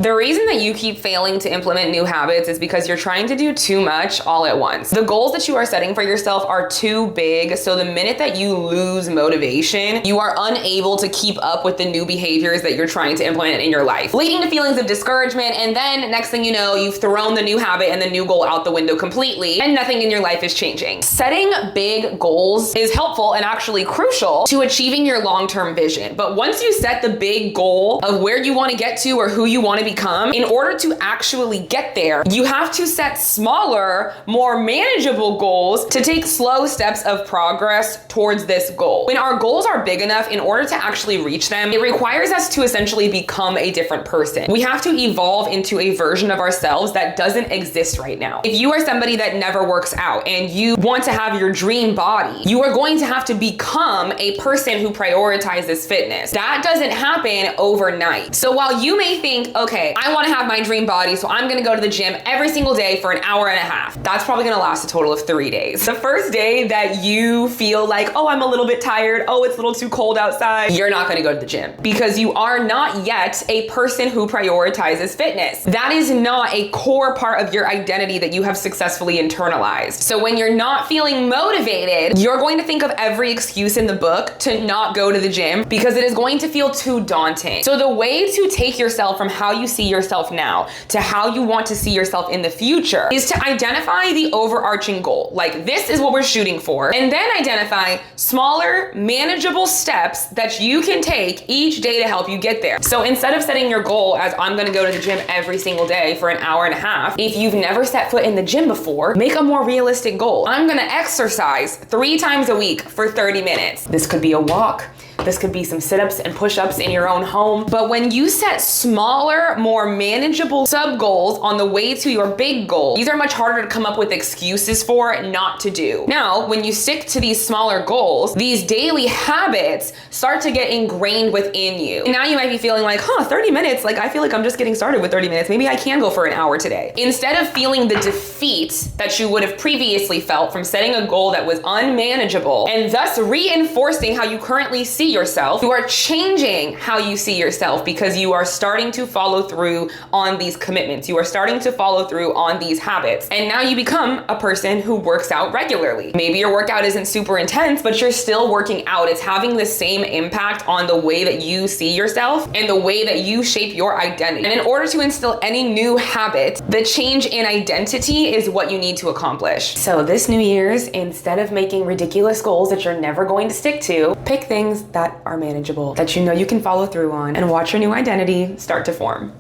The reason that you keep failing to implement new habits is because you're trying to do too much all at once. The goals that you are setting for yourself are too big, so the minute that you lose motivation, you are unable to keep up with the new behaviors that you're trying to implement in your life, leading to feelings of discouragement, and then next thing you know, you've thrown the new habit and the new goal out the window completely, and nothing in your life is changing. Setting big goals is helpful and actually crucial to achieving your long-term vision, but once you set the big goal of where you want to get to or who you want to become, in order to actually get there, you have to set smaller, more manageable goals to take slow steps of progress towards this goal. When our goals are big enough, in order to actually reach them, it requires us to essentially become a different person. We have to evolve into a version of ourselves that doesn't exist right now. If you are somebody that never works out and you want to have your dream body, you are going to have to become a person who prioritizes fitness. That doesn't happen overnight. So while you may think, okay, I want to have my dream body, so I'm going to go to the gym every single day for an hour and a half. That's probably going to last a total of 3 days. The first day that you feel like, oh, I'm a little bit tired, oh, it's a little too cold outside, you're not going to go to the gym because you are not yet a person who prioritizes fitness. That is not a core part of your identity that you have successfully internalized. So when you're not feeling motivated, you're going to think of every excuse in the book to not go to the gym because it is going to feel too daunting. So the way to take yourself from how you see yourself now to how you want to see yourself in the future is to identify the overarching goal. Like, this is what we're shooting for. And then identify smaller, manageable steps that you can take each day to help you get there. So instead of setting your goal as I'm gonna go to the gym every single day for an hour and a half, if you've never set foot in the gym before, make a more realistic goal. I'm gonna exercise 3 times a week for 30 minutes. This could be a walk. This could be some sit-ups and push-ups in your own home. But when you set smaller, more manageable sub-goals on the way to your big goal, these are much harder to come up with excuses for not to do. Now, when you stick to these smaller goals, these daily habits start to get ingrained within you. And now you might be feeling like, 30 minutes, like I feel like I'm just getting started with 30 minutes. Maybe I can go for an hour today. Instead of feeling the defeat that you would have previously felt from setting a goal that was unmanageable and thus reinforcing how you currently see yourself, you are changing how you see yourself because you are starting to follow through on these commitments. You are starting to follow through on these habits. And now you become a person who works out regularly. Maybe your workout isn't super intense, but you're still working out. It's having the same impact on the way that you see yourself and the way that you shape your identity. And in order to instill any new habit, the change in identity is what you need to accomplish. So this New Year's, instead of making ridiculous goals that you're never going to stick to, pick things that are manageable, that you know you can follow through on, and watch your new identity start to form.